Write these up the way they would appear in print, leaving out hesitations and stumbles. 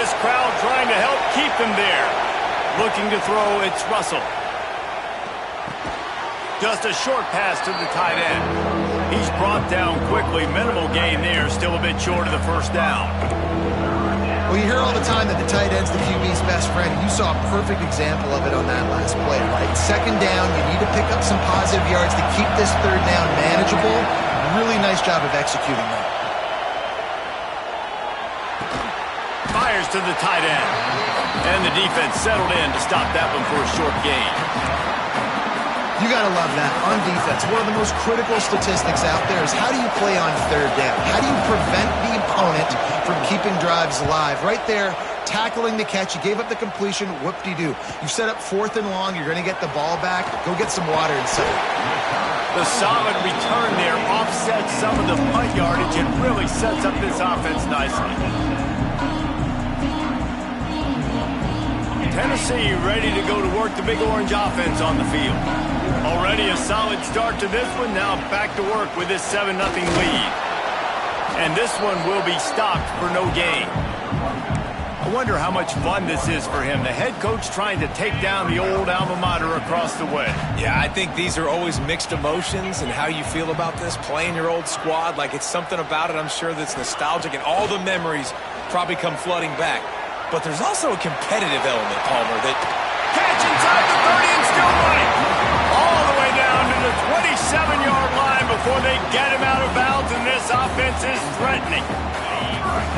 this crowd trying to help keep them there. Looking to throw, it's Russell. Just a short pass to the tight end. He's brought down quickly. Minimal gain there, still a bit short of the first down. Well, you hear all the time that the tight end's the QB's best friend. You saw a perfect example of it on that last play, right? Second down, you need to pick up some positive yards to keep this third down manageable. Really nice job of executing that. Fires to the tight end. And the defense settled in to stop that one for a short gain. You got to love that. On defense, one of the most critical statistics out there is how do you play on third down? How do you prevent the opponent from keeping drives alive? Right there, tackling the catch. You gave up the completion. Whoop-de-doo. You set up 4th and long. You're going to get the ball back. Go get some water inside. The solid return there offsets some of the punt yardage and really sets up this offense nicely. Tennessee ready to go to work the Big Orange offense on the field. Already a solid start to this one. Now back to work with this 7-0 lead. And this one will be stopped for no gain. I wonder how much fun this is for him. The head coach trying to take down the old alma mater across the way. Yeah, I think these are always mixed emotions and how you feel about this, playing your old squad. Like, it's something about it, I'm sure, that's nostalgic, and all the memories probably come flooding back. But there's also a competitive element, Palmer, that... Catch inside the 30 and still running. All the way down to the 27-yard line before they get him out of bounds, and this offense is threatening.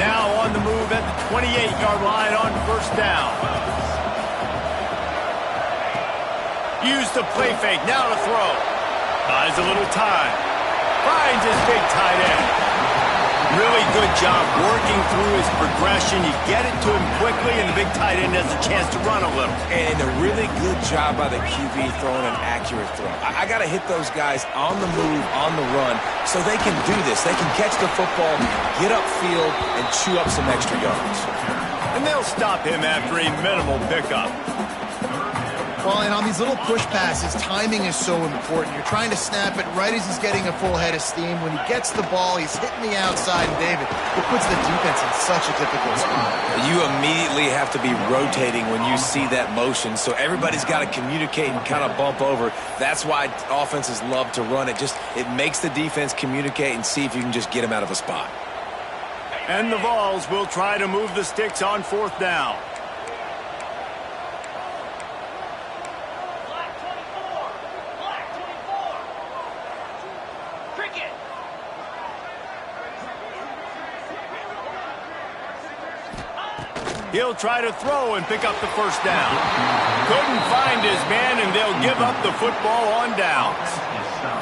Now on the move at the 28-yard line on first down. Use the play fake, now to throw. Buys a little time. Finds his big tight end. Really good job working through his progression. You get it to him quickly, and the big tight end has a chance to run a little. And a really good job by the QB throwing an accurate throw. I got to hit those guys on the move, on the run, so they can do this. They can catch the football, get upfield, and chew up some extra yards. And they'll stop him after a minimal pickup. Well, and on these little push passes, timing is so important. You're trying to snap it right as he's getting a full head of steam. When he gets the ball, he's hitting the outside, and David, it puts the defense in such a difficult spot. You immediately have to be rotating when you see that motion, so everybody's got to communicate and kind of bump over. That's why offenses love to run it. It makes the defense communicate and see if you can just get him out of a spot. And the Vols will try to move the sticks on fourth down. He'll try to throw and pick up the first down. Couldn't find his man, and they'll give up the football on downs.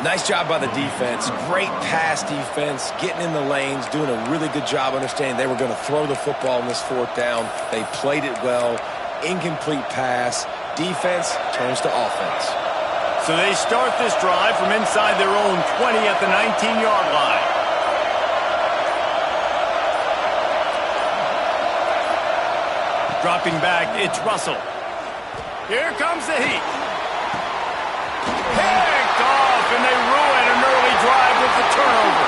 Nice job by the defense. Great pass defense, getting in the lanes, doing a really good job understanding they were going to throw the football in this fourth down. They played it well. Incomplete pass. Defense turns to offense. So they start this drive from inside their own 20 at the 19-yard line. Dropping back, it's Russell. Here comes the heat. Picked off, and they ruin an early drive with the turnover.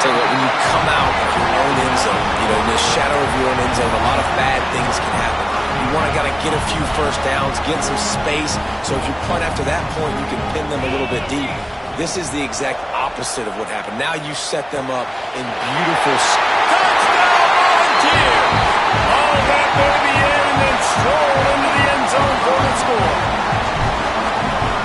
Tell you what, when you come out of your own end zone, in the shadow of your own end zone, a lot of bad things can happen. You want to get a few first downs, get some space, so if you punt after that point, you can pin them a little bit deep. This is the exact opposite of what happened. Now you set them up in beautiful... Touchdown, Volunteers! Oh, that baby in and then stroll into the end zone for the score.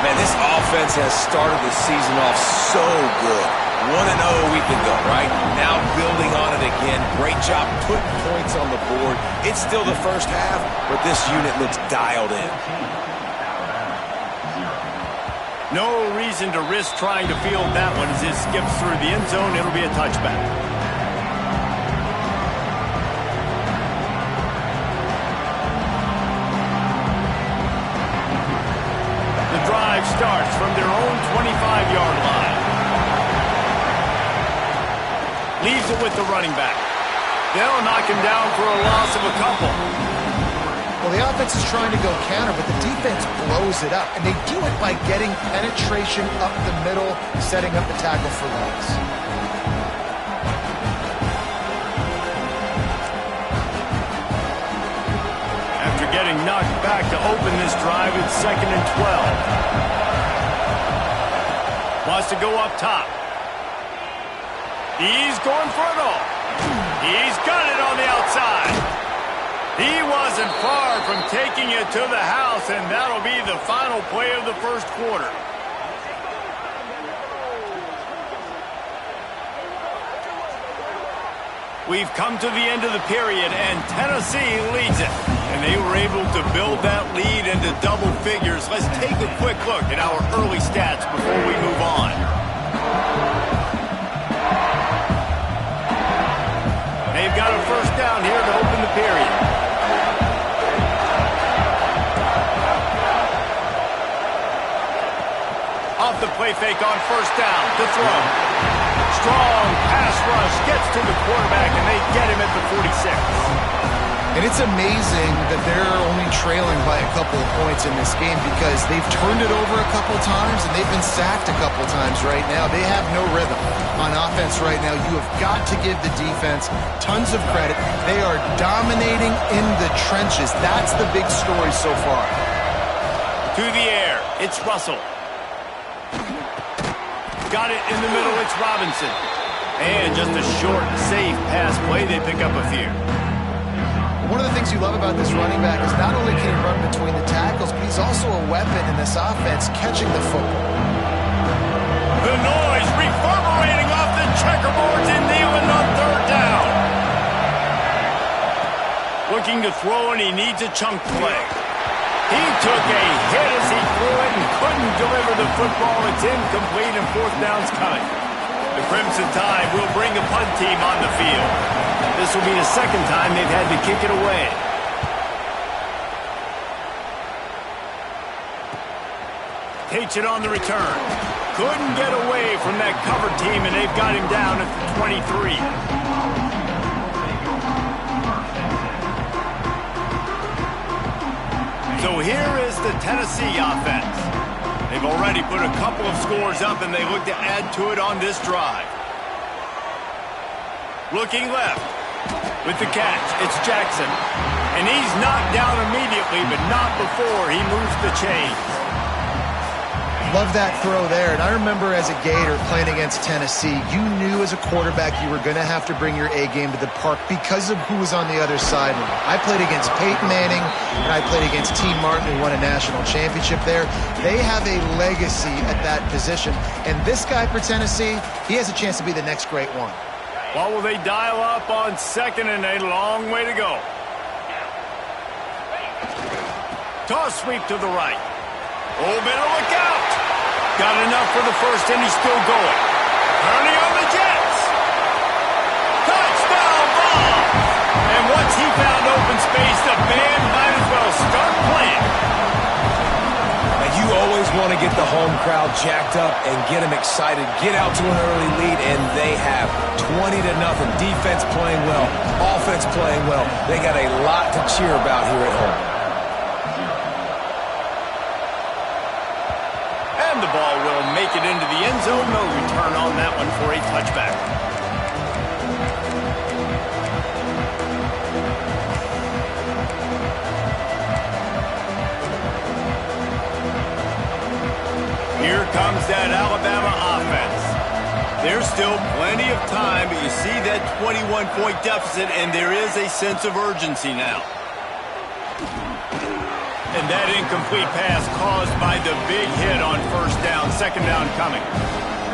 Man, this offense has started the season off so good. 1-0 a week ago, right? Now building on it again. Great job putting points on the board. It's still the first half, but this unit looks dialed in. No reason to risk trying to field that one as it skips through the end zone. It'll be a touchback. The drive starts from their own 25-yard line. Leaves it with the running back. They'll knock him down for a loss of a couple. Well, the offense is trying to go counter, but the defense blows it up. And they do it by getting penetration up the middle, setting up the tackle for loss. getting knocked back to open this drive at 2nd and 12. Wants to go up top. He's going for it all. He's got it on the outside. He wasn't far from taking it to the house, and that'll be the final play of the first quarter. We've come to the end of the period, and Tennessee leads it. And they were able to build that lead into double figures. Let's take a quick look at our early stats before we move on. They've got a first down here to open the period. Off the play fake on first down to throw. Strong pass rush gets to the quarterback, and they get him at the 46. And it's amazing that they're only trailing by a couple of points in this game because they've turned it over a couple times and they've been sacked a couple times right now. They have no rhythm on offense right now. You have got to give the defense tons of credit. They are dominating in the trenches. That's the big story so far. To the air, it's Russell. Got it in the middle, it's Robinson. And just a short, safe pass play, they pick up a few. One of the things you love about this running back is not only can he run between the tackles, but he's also a weapon in this offense catching the football. The noise reverberating off the checkerboards in Nealon on third down. Looking to throw, and he needs a chunk play. He took a hit as he threw it and couldn't deliver the football. It's incomplete, and fourth down's coming. The Crimson Tide will bring a punt team on the field. This will be the second time they've had to kick it away. Takes it on the return. Couldn't get away from that cover team, and they've got him down at the 23. So here is the Tennessee offense. They've already put a couple of scores up, and they look to add to it on this drive. Looking left with the catch. It's Jackson. And he's knocked down immediately, but not before he moves the chains. Love that throw there. And I remember as a Gator playing against Tennessee, you knew as a quarterback you were going to have to bring your A game to the park because of who was on the other sideline. I played against Peyton Manning, and I played against T. Martin, who won a national championship there. They have a legacy at that position. And this guy for Tennessee, he has a chance to be the next great one. What will they dial up on second, and a long way to go. Toss sweep to the right. Oh, better look out. Got enough for the first, and he's still going. Turning on the Jets. Touchdown ball. And once he found open space, the band might as well start playing. Now, you always want to get the home crowd jacked up and get them excited. Get out to an early lead, and they have 20-0. Defense playing well. Offense playing well. They got a lot to cheer about here at home. The ball will make it into the end zone. No return on that one for a touchback. Here comes that Alabama offense. There's still plenty of time, but you see that 21-point deficit, and there is a sense of urgency now. And that incomplete pass caused by the big hit on first down. Second down coming.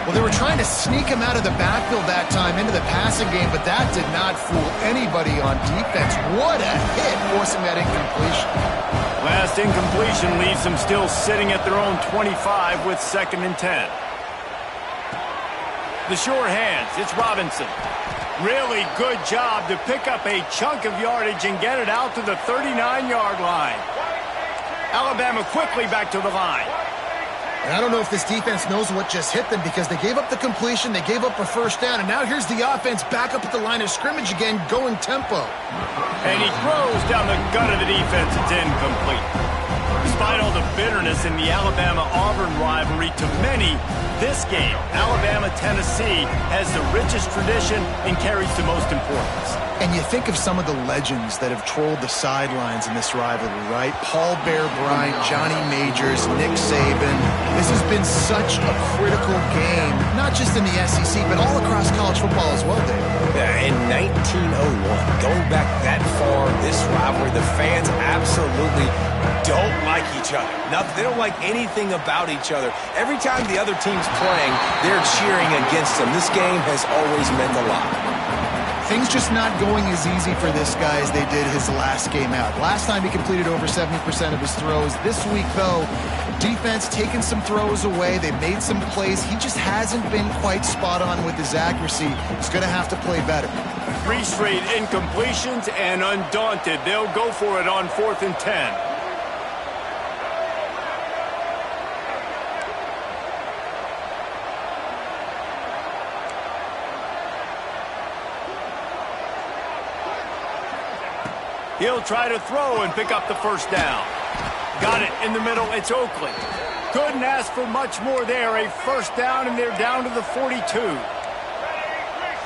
Well, they were trying to sneak him out of the backfield that time into the passing game, but that did not fool anybody on defense. What a hit, forcing that incompletion. Last incompletion leaves them still sitting at their own 25 with 2nd and 10. The sure hands, it's Robinson. Really good job to pick up a chunk of yardage and get it out to the 39-yard line. Alabama quickly back to the line. And I don't know if this defense knows what just hit them because they gave up the completion, they gave up a first down, and now here's the offense back up at the line of scrimmage again, going tempo. And he throws down the gut of the defense. It's incomplete. Despite all the bitterness in the Alabama-Auburn rivalry, to many, this game, Alabama, Tennessee, has the richest tradition and carries the most importance. And you think of some of the legends that have trolled the sidelines in this rivalry, right? Paul Bear Bryant, Johnny Majors, Nick Saban. This has been such a critical game, not just in the SEC, but all across college football as well, Dave. Yeah, in 1901, going back that far, this rivalry, the fans absolutely don't like each other. They don't like anything about each other. Every time the other team's playing, they're cheering against them. This game has always meant a lot. Things just not going as easy for this guy as they did his last game out. Last time he completed over 70% of his throws. This week, though, defense taking some throws away. They made some plays. He just hasn't been quite spot on with his accuracy. He's going to have to play better. 3 straight incompletions, and undaunted, they'll go for it on 4th and 10. He'll try to throw and pick up the first down. Got it in the middle. It's Oakley. Couldn't ask for much more there. A first down, and they're down to the 42.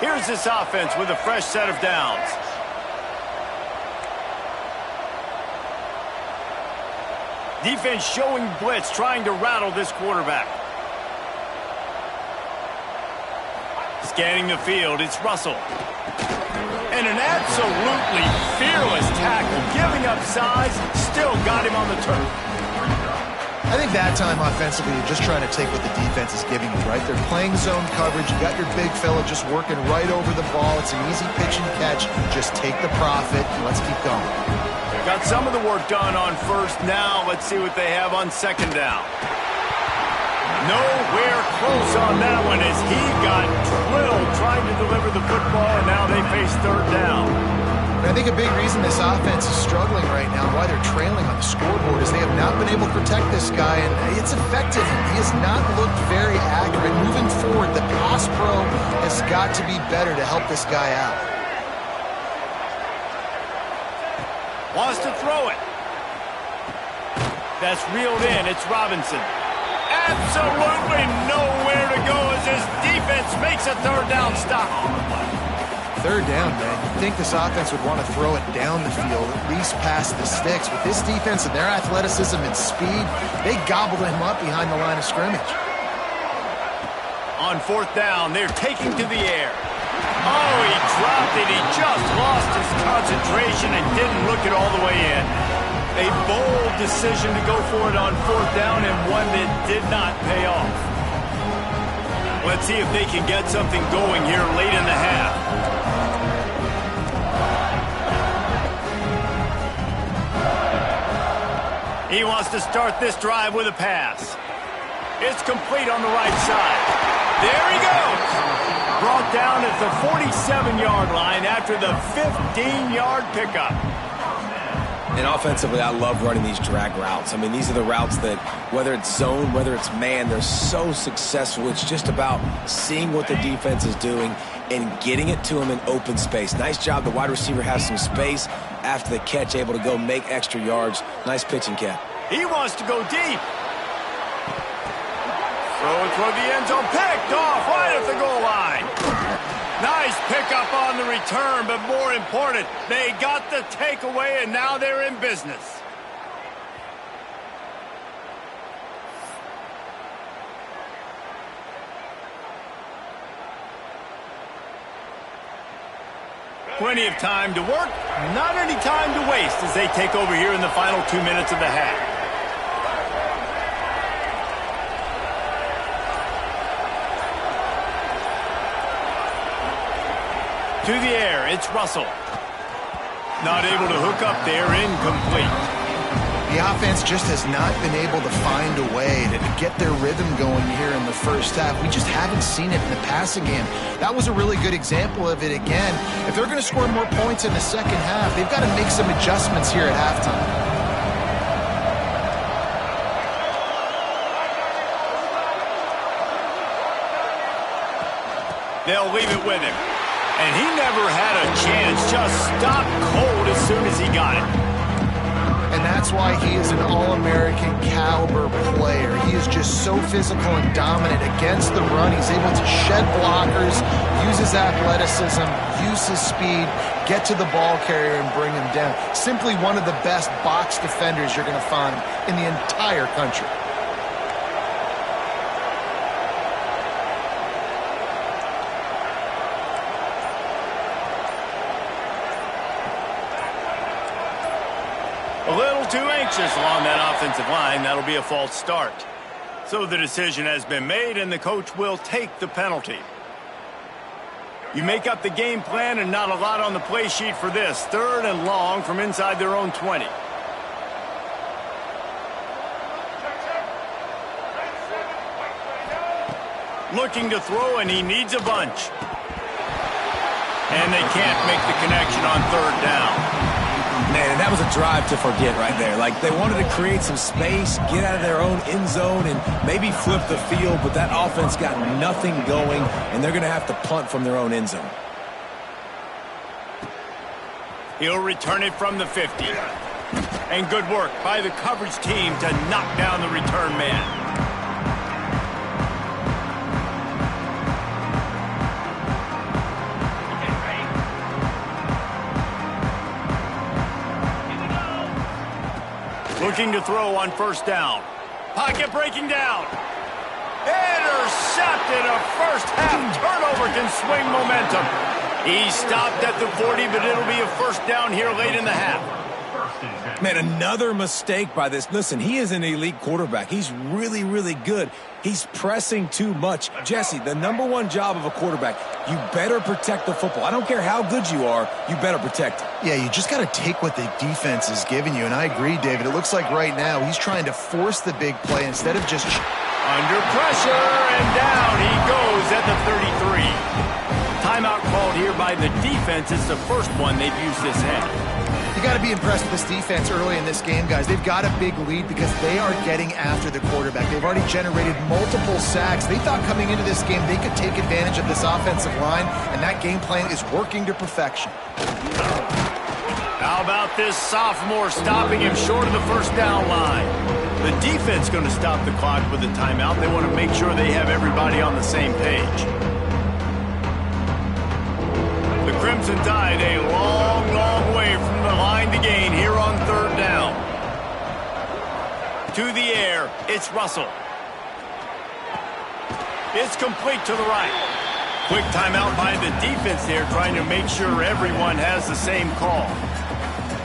Here's this offense with a fresh set of downs. Defense showing blitz, trying to rattle this quarterback. Scanning the field, it's Russell. And an absolutely fearless tackle, giving up size, still got him on the turf. I think that time offensively, you're just trying to take what the defense is giving you, right? They're playing zone coverage. You got your big fella just working right over the ball. It's an easy pitch and catch. Just take the profit, and let's keep going. Got some of the work done on first. Now let's see what they have on second down. Nowhere close on that one as he got drilled trying to deliver the football, and now they face third down. I think a big reason this offense is struggling right now, why they're trailing on the scoreboard, is they have not been able to protect this guy, and it's affected him. He has not looked very accurate. Moving forward, the pass pro has got to be better to help this guy out. Wants to throw it. That's reeled in. It's Robinson. Absolutely nowhere to go as his defense makes a third down stop. Third down, man. You'd think this offense would want to throw it down the field, at least past the sticks. With this defense and their athleticism and speed, they gobbled him up behind the line of scrimmage. On 4th down, they're taking to the air. Oh, he dropped it. He just lost his concentration and didn't look it all the way in. A bold decision to go for it on 4th down, and one that did not pay off. Let's see if they can get something going here late in the half. He wants to start this drive with a pass. It's complete on the right side. There he goes. Brought down at the 47-yard line after the 15-yard pickup. And offensively, I love running these drag routes. I mean, these are the routes that, whether it's zone, whether it's man, they're so successful. It's just about seeing what the defense is doing and getting it to them in open space. Nice job. The wide receiver has some space after the catch, able to go make extra yards. Nice pitching, Cat. He wants to go deep. Throw it toward the end zone. Picked off right at the goal line. Nice pickup on the return, but more important, they got the takeaway, and now they're in business. Plenty of time to work, not any time to waste as they take over here in the final 2 minutes of the half. To the air, it's Russell. Not able to hook up there, incomplete. The offense just has not been able to find a way to get their rhythm going here in the first half. We just haven't seen it in the passing game. That was a really good example of it again. If they're going to score more points in the second half, they've got to make some adjustments here at halftime. They'll leave it with him. And he never had a chance, just stopped cold as soon as he got it. And and that's why he is an All-American caliber player. He is just so physical and dominant against the run. He's able to shed blockers, use his athleticism, use his speed, get to the ball carrier and bring him down. Simply one of the best box defenders you're going to find in the entire country. A little too anxious along that offensive line. That'll be a false start. So the decision has been made, and the coach will take the penalty. You make up the game plan, and not a lot on the play sheet for this. 3rd and long from inside their own 20. Looking to throw, and he needs a bunch. And they can't make the connection on 3rd down. Man, that was a drive to forget right there. Like, they wanted to create some space, get out of their own end zone, and maybe flip the field, but that offense got nothing going, and they're going to have to punt from their own end zone. He'll return it from the 50. And good work by the coverage team to knock down the return man. Looking to throw on 1st down. Pocket breaking down. Intercepted. A first-half turnover can swing momentum. He stopped at the 40, but it'll be a 1st down here late in the half. Man, another mistake by this. Listen, he is an elite quarterback. He's really, really good. He's pressing too much. Jesse, the #1 job of a quarterback, you better protect the football. I don't care how good you are, you better protect it. Yeah, you just got to take what the defense is giving you, and I agree, David. It looks like right now he's trying to force the big play instead of just... Under pressure, and down he goes at the 33. Timeout called here by the defense. It's the first one they've used this half. You got to be impressed with this defense early in this game, guys. They've got a big lead because they are getting after the quarterback. They've already generated multiple sacks. They thought coming into this game they could take advantage of this offensive line, and that game plan is working to perfection. How about this sophomore stopping him short of the 1st down line? The defense going to stop the clock with a timeout. They want to make sure they have everybody on the same page. The Crimson Tide a long, long way from the line to gain here on 3rd down. To the air, it's Russell. It's complete to the right. Quick timeout by the defense there, trying to make sure everyone has the same call.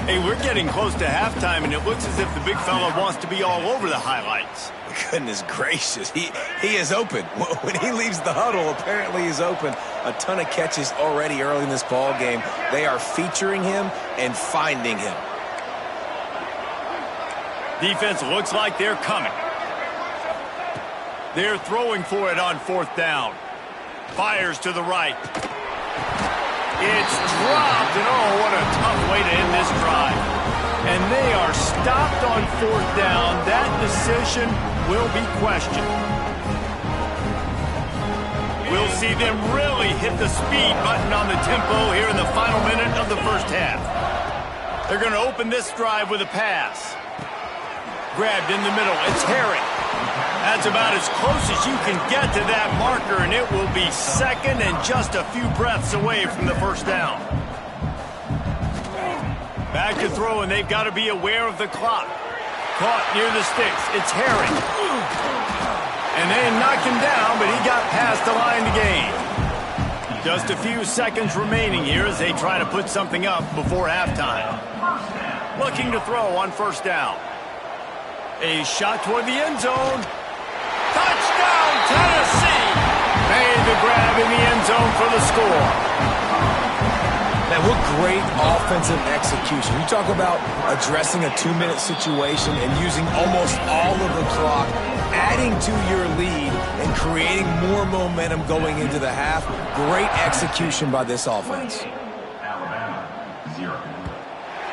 Hey, we're getting close to halftime, and it looks as if the big fella wants to be all over the highlights. Goodness gracious, he is open. When he leaves the huddle, apparently he's open. A ton of catches already early in this ball game. They are featuring him and finding him. Defense looks like they're coming. They're throwing for it on 4th down. Fires to the right. It's dropped, and oh, what a tough way to end this drive. And they are stopped on 4th down. That decision will be questioned. We'll see them really hit the speed button on the tempo here in the final minute of the 1st half. They're going to open this drive with a pass. Grabbed in the middle. It's Herring. That's about as close as you can get to that marker, and it will be 2nd and just a few breaths away from the 1st down. Back to throw, and they've got to be aware of the clock. Caught near the sticks. It's Herring. And they knock him down, but he got past the line to gain. Just a few seconds remaining here as they try to put something up before halftime. Looking to throw on 1st down. A shot toward the end zone. Touchdown, Tennessee! Made the grab in the end zone for the score. Man, what great offensive execution. You talk about addressing a 2-minute situation and using almost all of the clock, adding to your lead and creating more momentum going into the half. Great execution by this offense.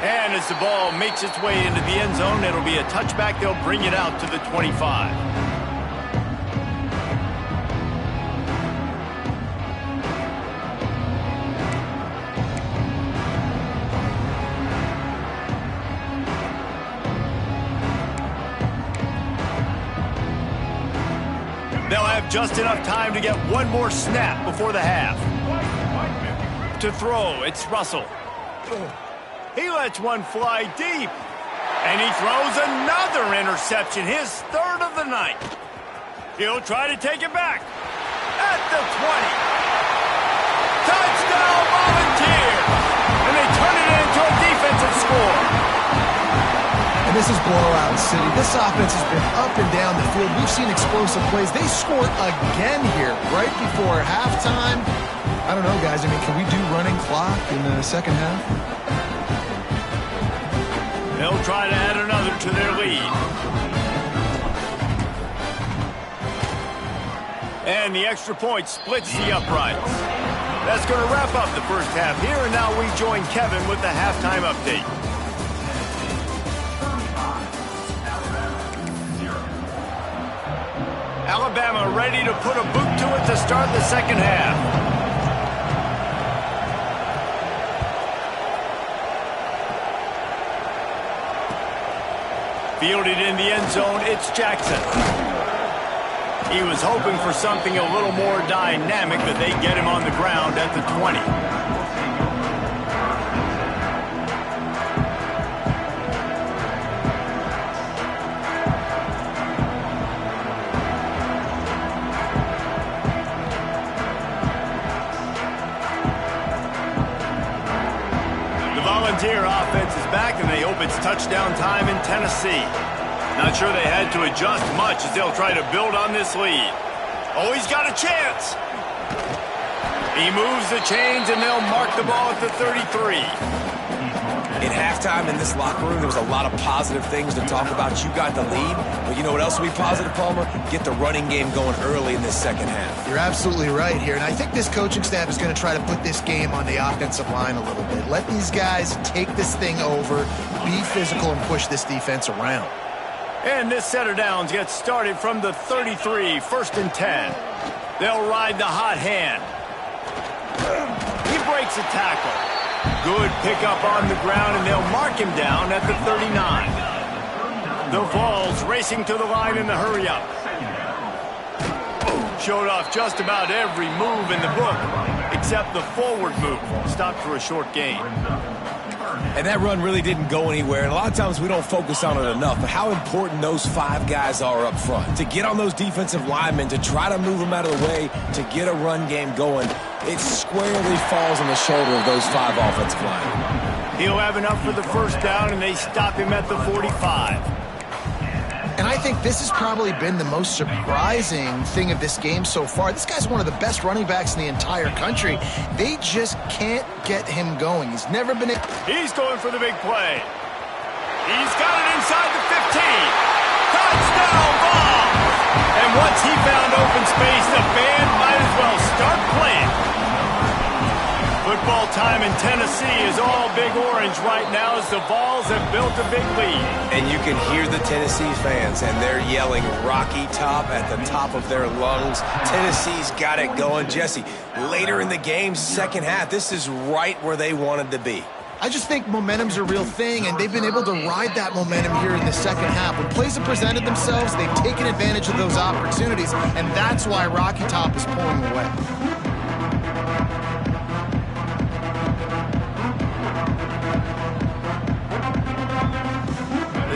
And as the ball makes its way into the end zone, it'll be a touchback. They'll bring it out to the 25. They'll have just enough time to get one more snap before the half. To throw, it's Russell. He lets one fly deep. And he throws another interception, his third of the night. He'll try to take it back. At the 20. Touchdown, Volunteers! And they turn it into a defensive score. And this is blowout city. This offense has been up and down the field. We've seen explosive plays. They scored again here right before halftime. I don't know, guys. I mean, can we do running clock in the second half? They'll try to add another to their lead. And the extra point splits the uprights. That's going to wrap up the first half here, and now we join Kevin with the halftime update. Alabama ready to put a boot to it to start the second half. Fielded in the end zone, it's Jackson. He was hoping for something a little more dynamic, but they get him on the ground at the 20. The Volunteer offense is back, and they hope it's touchdown time in Tennessee. Not sure they had to adjust much as they'll try to build on this lead. Oh, he's got a chance. He moves the chains, and they'll mark the ball at the 33. In halftime in this locker room, there was a lot of positive things to talk about. You got the lead, but you know what else will be positive, Palmer? Get the running game going early in this second half. You're absolutely right here, and I think this coaching staff is going to try to put this game on the offensive line a little bit. Let these guys take this thing over, be physical, and push this defense around. And this set of downs gets started from the 33, 1st and 10. They'll ride the hot hand. He breaks a tackle. Good pickup on the ground, and they'll mark him down at the 39. The Vols racing to the line in the hurry-up. Showed off just about every move in the book, except the forward move. Stopped for a short gain. And that run really didn't go anywhere. And a lot of times we don't focus on it enough. But how important those 5 guys are up front. To get on those defensive linemen, to try to move them out of the way, to get a run game going, it squarely falls on the shoulder of those 5 offensive linemen. He'll have enough for the first down, and they stop him at the 45. And I think this has probably been the most surprising thing of this game so far. This guy's one of the best running backs in the entire country. They just can't get him going. He's never been... He's going for the big play. He's got it inside the 15. Touchdown ball! And once he found open space, the band might as well start playing. Football time in Tennessee is all Big Orange right now as the Vols have built a big lead. And you can hear the Tennessee fans, and they're yelling Rocky Top at the top of their lungs. Tennessee's got it going. Jesse, later in the game, second half, this is right where they wanted to be. I just think momentum's a real thing, and they've been able to ride that momentum here in the second half. When plays have presented themselves, they've taken advantage of those opportunities, and that's why Rocky Top is pulling away.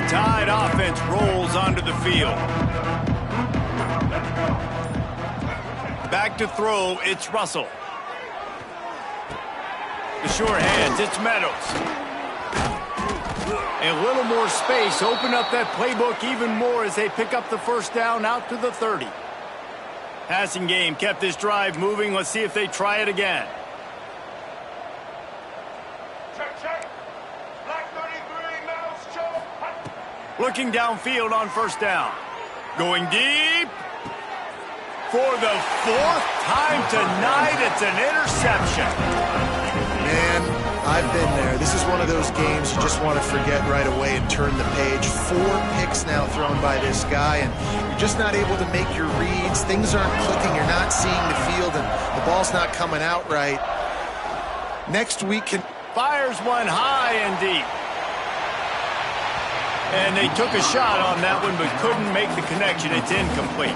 Tide offense rolls onto the field. Back to throw, it's Russell. The short hands, it's Meadows. A little more space, open up that playbook even more as they pick up the first down out to the 30. Passing game kept this drive moving. Let's see if they try it again. Looking downfield on first down. Going deep. For the 4th time tonight, it's an interception. Man, I've been there. This is one of those games you just want to forget right away and turn the page. 4 picks now thrown by this guy, and you're just not able to make your reads. Things aren't clicking. You're not seeing the field, and the ball's not coming out right. Next week can... Fires one high and deep. And they took a shot on that one, but couldn't make the connection. It's incomplete.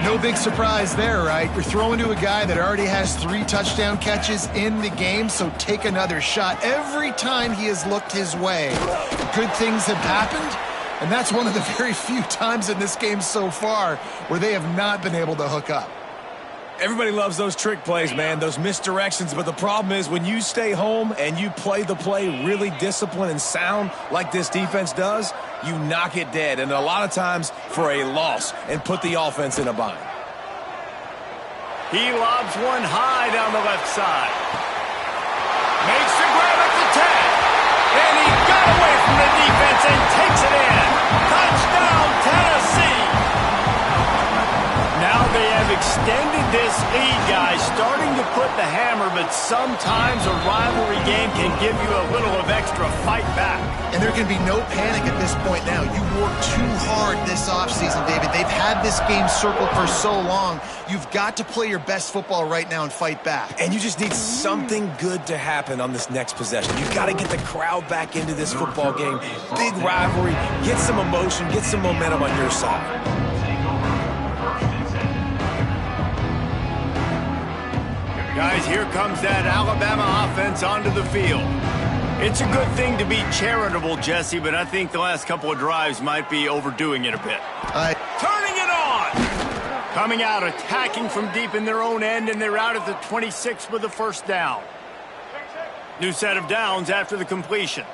No big surprise there, right? You're throwing to a guy that already has 3 touchdown catches in the game, so take another shot. Every time he has looked his way, good things have happened, and that's one of the very few times in this game so far where they have not been able to hook up. Everybody loves those trick plays, man, those misdirections, but the problem is when you stay home and you play the play really disciplined and sound like this defense does, you knock it dead, and a lot of times for a loss, and put the offense in a bind. He lobs one high down the left side. Makes the grab at the 10. And he got away from the defense and takes it in. Touchdown, Tennessee. Now they have extended this lead, guys, starting to put the hammer, but sometimes a rivalry game can give you a little of extra fight back. And there can be no panic at this point now. You worked too hard this offseason, David. They've had this game circled for so long. You've got to play your best football right now and fight back. And you just need something good to happen on this next possession. You've got to get the crowd back into this football game. Big rivalry. Get some emotion. Get some momentum on your side. Guys, here comes that Alabama offense onto the field. It's a good thing to be charitable, Jesse, but I think the last couple of drives might be overdoing it a bit. Turning it on! Coming out, attacking from deep in their own end, and they're out at the 26 with the first down. New set of downs after the completion.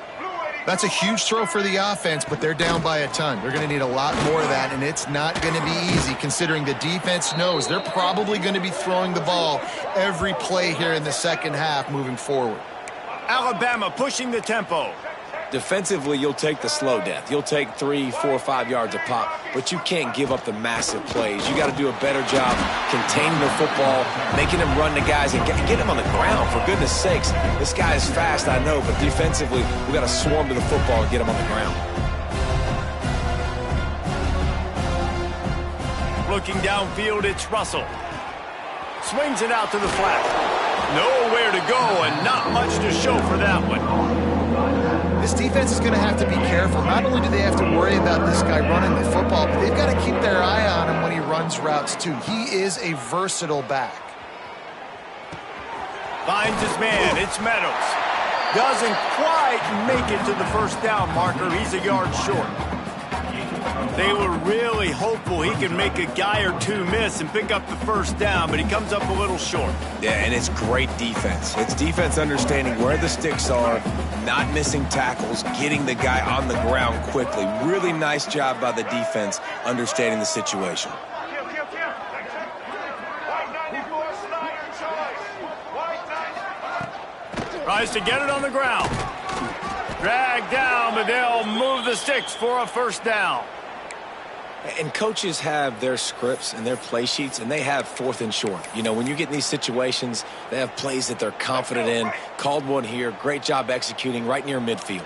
That's a huge throw for the offense, but they're down by a ton. They're going to need a lot more of that, and it's not going to be easy considering the defense knows they're probably going to be throwing the ball every play here in the second half moving forward. Alabama pushing the tempo. Defensively, you'll take the slow death. You'll take 3, 4, 5 yards a pop, but you can't give up the massive plays. You got to do a better job containing the football, making them run the guys, and get them on the ground. For goodness sakes, this guy is fast, I know, but defensively, we got to swarm to the football and get him on the ground. Looking downfield, it's Russell. Swings it out to the flat. Nowhere to go and not much to show for that one. This defense is going to have to be careful. Not only do they have to worry about this guy running the football, but they've got to keep their eye on him when he runs routes too. He is a versatile back. Finds his man. It's Meadows. Doesn't quite make it to the first down marker. He's a yard short. They were really hopeful he could make a guy or two miss and pick up the first down, but he comes up a little short. Yeah, and it's great defense. It's defense understanding where the sticks are, not missing tackles, getting the guy on the ground quickly. Really nice job by the defense understanding the situation. Tries to get it on the ground. Dragged down, but they'll move the sticks for a first down. And coaches have their scripts and their play sheets, and they have 4th and short. You know, when you get in these situations, they have plays that they're confident in. Called one here. Great job executing right near midfield.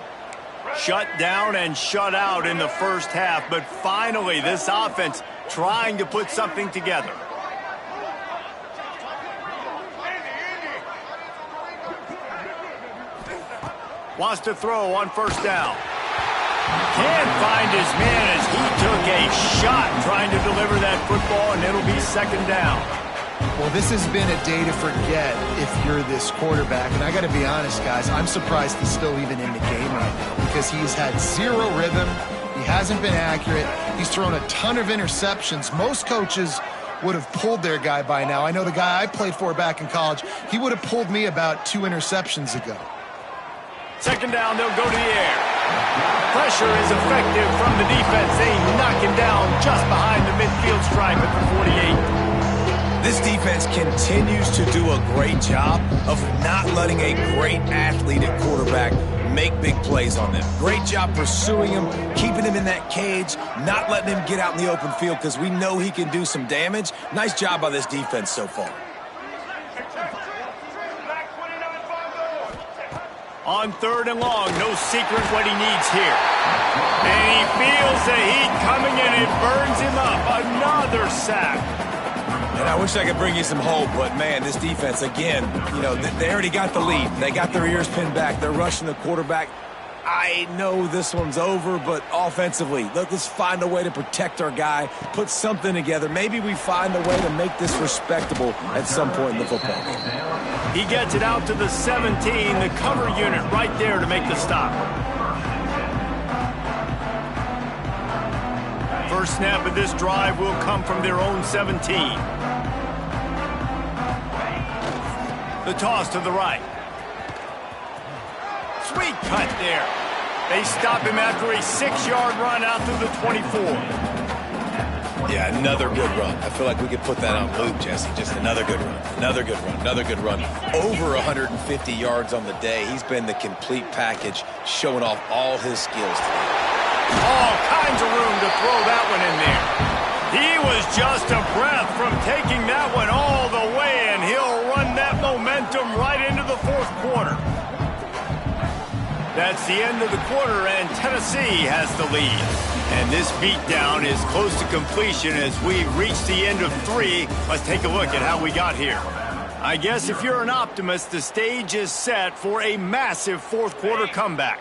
Shut down and shut out in the first half, but finally this offense trying to put something together. Wants to throw on first down. Can't find his man as he took a shot trying to deliver that football, and it'll be second down. Well, this has been a day to forget if you're this quarterback. And I got to be honest, guys, I'm surprised he's still even in the game right now because he's had zero rhythm. He hasn't been accurate. He's thrown a ton of interceptions. Most coaches would have pulled their guy by now. I know the guy I played for back in college, he would have pulled me about 2 interceptions ago. Second down, they'll go to the air. Pressure is effective from the defense. They knock him down just behind the midfield stripe at the 48. This defense continues to do a great job of not letting a great athlete at quarterback make big plays on them. Great job pursuing him, keeping him in that cage, not letting him get out in the open field because we know he can do some damage. Nice job by this defense so far. On 3rd and long, no secret what he needs here. And he feels the heat coming and it burns him up. Another sack. And I wish I could bring you some hope, but man, this defense, again, you know, they already got the lead. They got their ears pinned back. They're rushing the quarterback. I know this one's over, but offensively, let's find a way to protect our guy, put something together. Maybe we find a way to make this respectable at some point in the football game. He gets it out to the 17, the cover unit right there to make the stop. First snap of this drive will come from their own 17. The toss to the right. Sweet cut there. They stop him after a 6-yard run out through the 24. Yeah, another good run. I feel like we could put that on loop, Jesse. Just another good run, another good run, another good run. Over 150 yards on the day. He's been the complete package, showing off all his skills today. All kinds of room to throw that one in there. He was just a breath from taking that one all the way, and he'll run that momentum right into the fourth quarter. That's the end of the quarter, and Tennessee has the lead. And this beatdown is close to completion as we reach the end of 3. Let's take a look at how we got here. I guess if you're an optimist, the stage is set for a massive fourth quarter comeback.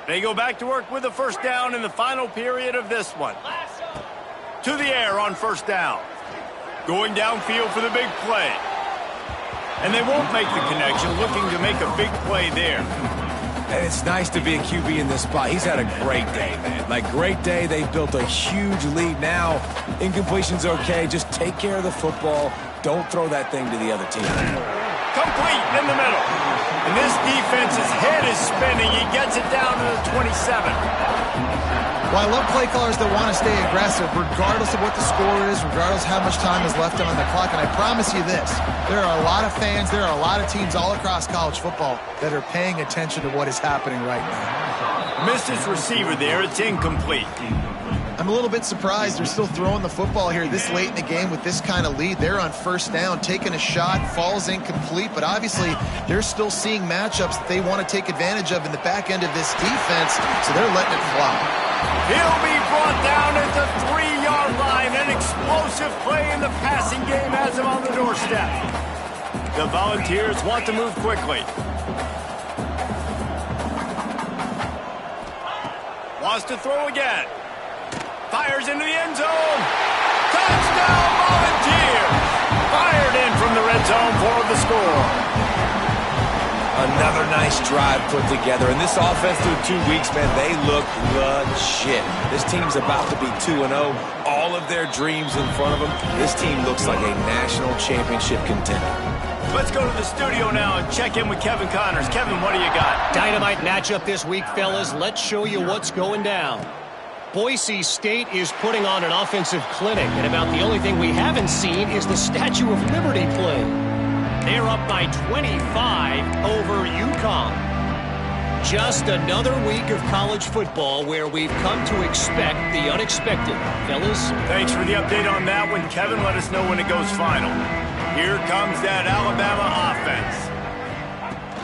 They go back to work with a first down in the final period of this one. To the air on first down. Going downfield for the big play. And they won't make the connection, looking to make a big play there. And it's nice to be a QB in this spot. He's had a great day, man. Like, great day. They've built a huge lead now. Incompletion's okay. Just take care of the football. Don't throw that thing to the other team. Complete in the middle. And this defense's head is spinning. He gets it down to the 27. Well, I love play callers that want to stay aggressive regardless of what the score is, regardless of how much time is left on the clock. And I promise you this, there are a lot of fans, there are a lot of teams all across college football that are paying attention to what is happening right now. Missed his receiver there. It's incomplete. I'm a little bit surprised they're still throwing the football here this late in the game with this kind of lead. They're on first down, taking a shot, falls incomplete, but obviously they're still seeing matchups that they want to take advantage of in the back end of this defense, so they're letting it fly. He'll be brought down at the 3-yard line. An explosive play in the passing game has him on the doorstep. The Volunteers want to move quickly. Wants to throw again. Fires into the end zone. Touchdown, Volunteers! Fired in from the red zone for the score. Another nice drive put together. And this offense through 2 weeks, man, they look legit. This team's about to be 2-0. All of their dreams in front of them. This team looks like a national championship contender. Let's go to the studio now and check in with Kevin Connors. Kevin, what do you got? Dynamite matchup this week, fellas. Let's show you what's going down. Boise State is putting on an offensive clinic, and about the only thing we haven't seen is the Statue of Liberty play. They're up by 25 over UConn. Just another week of college football where we've come to expect the unexpected. Fellas? Thanks for the update on that one, Kevin. Let us know when it goes final. Here comes that Alabama offense.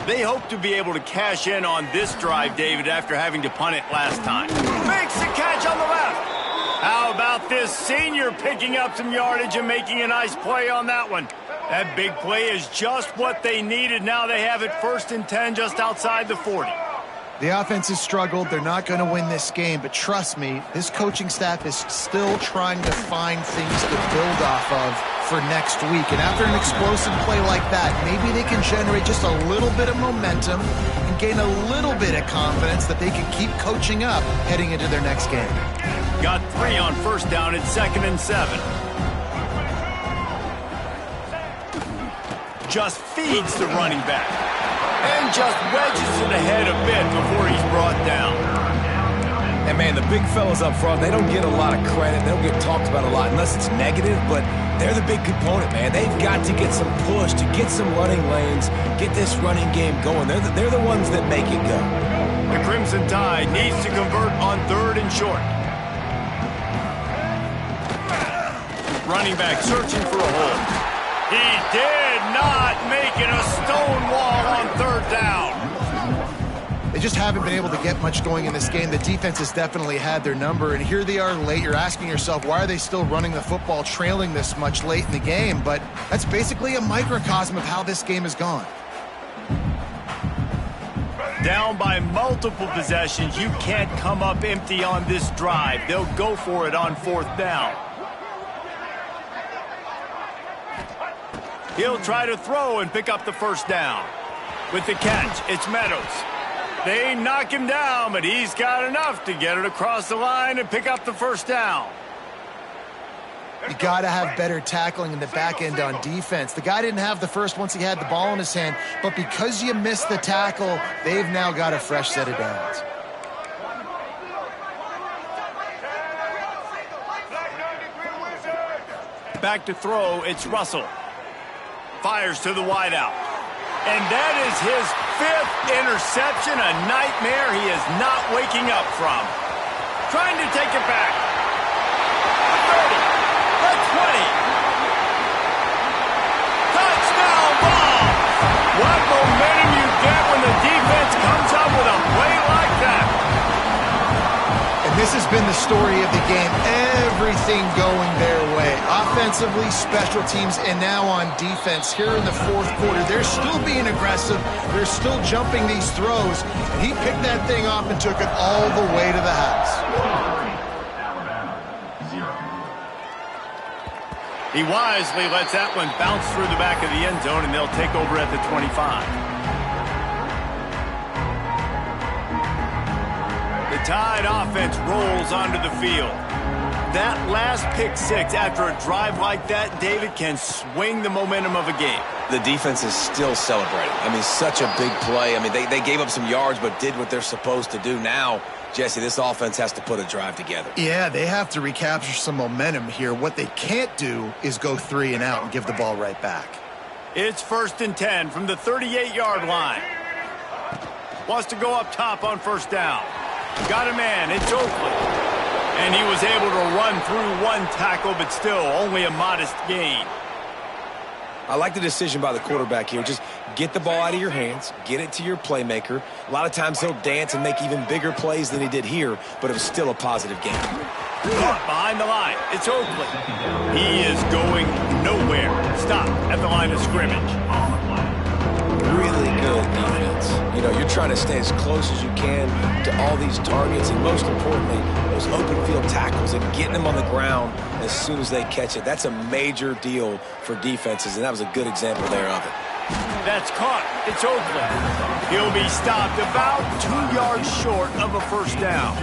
They hope to be able to cash in on this drive, David, after having to punt it last time. Makes the catch on the left. How about this senior picking up some yardage and making a nice play on that one? That big play is just what they needed. Now they have it 1st and 10 just outside the 40. The offense has struggled. They're not going to win this game, but trust me, this coaching staff is still trying to find things to build off of for next week. And after an explosive play like that, maybe they can generate just a little bit of momentum and gain a little bit of confidence that they can keep coaching up heading into their next game. Got 3 on first down at 2nd and 7. Just feeds the running back. And just wedges it ahead a bit before he's brought down. And, man, the big fellas up front, they don't get a lot of credit. They don't get talked about a lot unless it's negative, but they're the big component, man. They've got to get some push, to get some running lanes, get this running game going. They're the ones that make it go. The Crimson Tide needs to convert on 3rd and short. Running back searching for a hole. He did not make it a stone wall on 3rd down. They just haven't been able to get much going in this game. The defense has definitely had their number, and here they are late. You're asking yourself, why are they still running the football, trailing this much late in the game? But that's basically a microcosm of how this game has gone. Down by multiple possessions, you can't come up empty on this drive. They'll go for it on 4th down. He'll try to throw and pick up the 1st down. With the catch, it's Meadows. They knock him down, but he's got enough to get it across the line and pick up the 1st down. You got to have better tackling in the back end on defense. The guy didn't have the first once he had the ball in his hand, but because you missed the tackle, they've now got a fresh set of downs. Back to throw, it's Russell. Fires to the wideout. And that is his 5th interception, a nightmare he is not waking up from. Trying to take it back. 30. 20. Touchdown ball. What momentum you get when the defense comes up with a play like that. And this has been the story of the game. Everything going their way. Offensively, special teams, and now on defense. Here in the 4th quarter, they're still being aggressive. They're still jumping these throws. And he picked that thing off and took it all the way to the house. He wisely lets that one bounce through the back of the end zone, and they'll take over at the 25. The Tide offense rolls onto the field. That last pick 6 after a drive like that, David, can swing the momentum of a game. The defense is still celebrating. I mean, such a big play. I mean, they gave up some yards but did what they're supposed to do. Now, Jesse, this offense has to put a drive together. Yeah, they have to recapture some momentum here. What they can't do is go 3 and out and give the ball right back. It's 1st and 10 from the 38-yard line. Wants to go up top on 1st down. Got a man, it's Oakley. And he was able to run through 1 tackle, but still only a modest gain. I like the decision by the quarterback here. Just get the ball out of your hands, get it to your playmaker. A lot of times he'll dance and make even bigger plays than he did here, but it was still a positive game. Behind the line, it's Oakley. He is going nowhere. Stop at the line of scrimmage. Really good defense. You know, you're trying to stay as close as you can to all these targets, and most importantly, those open field tackles and getting them on the ground as soon as they catch it. That's a major deal for defenses, and that was a good example there of it. That's caught. It's Oakley. He'll be stopped about 2 yards short of a 1st down.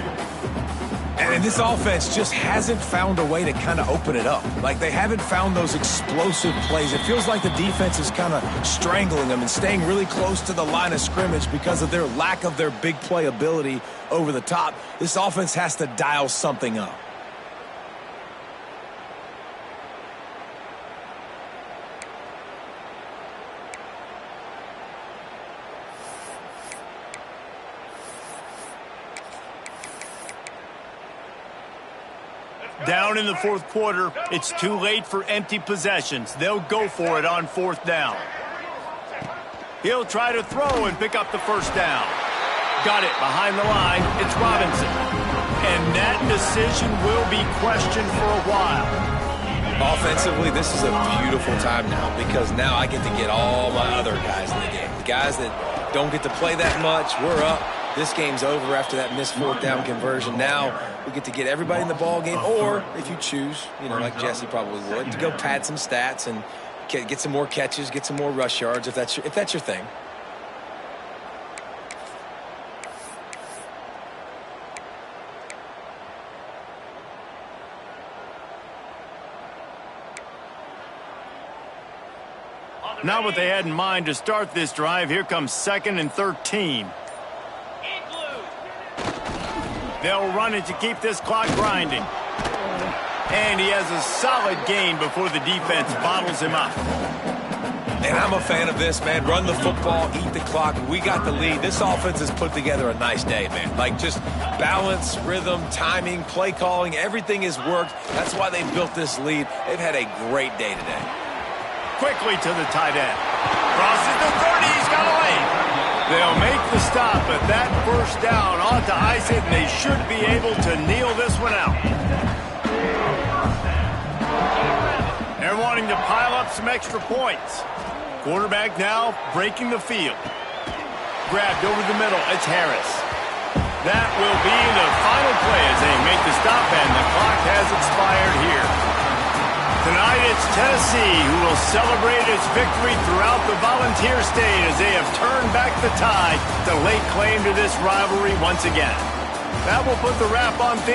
And this offense just hasn't found a way to kind of open it up. Like, they haven't found those explosive plays. It feels like the defense is kind of strangling them and staying really close to the line of scrimmage because of their lack of their big play ability over the top. This offense has to dial something up. Down in the 4th quarter, it's too late for empty possessions. They'll go for it on 4th down. He'll try to throw and pick up the 1st down. Got it behind the line. It's Robinson. And that decision will be questioned for a while. Offensively, this is a beautiful time now because now I get to get all my other guys in the game. The guys that don't get to play that much, we're up. This game's over after that missed 4th down conversion. Now we get to get everybody in the ball game, or if you choose, you know, like Jesse probably would, to go pad some stats and get some more catches, get some more rush yards if that's your thing. Not what they had in mind to start this drive. Here comes 2nd and 13. They'll run it to keep this clock grinding. And he has a solid gain before the defense bottles him up. And I'm a fan of this, man. Run the football, eat the clock. We got the lead. This offense has put together a nice day, man. Like, just balance, rhythm, timing, play calling, everything has worked. That's why they built this lead. They've had a great day today. Quickly to the tight end. Crosses the 30. He's got a lane. They'll make the stop, but that 1st down ought to ice it, and they should be able to kneel this one out. They're wanting to pile up some extra points. Quarterback now breaking the field. Grabbed over the middle. It's Harris. That will be the final play as they make the stop, and the clock has expired here. Tonight it's Tennessee who will celebrate its victory throughout the Volunteer State as they have turned back the tide to lay claim to this rivalry once again. That will put the wrap on things.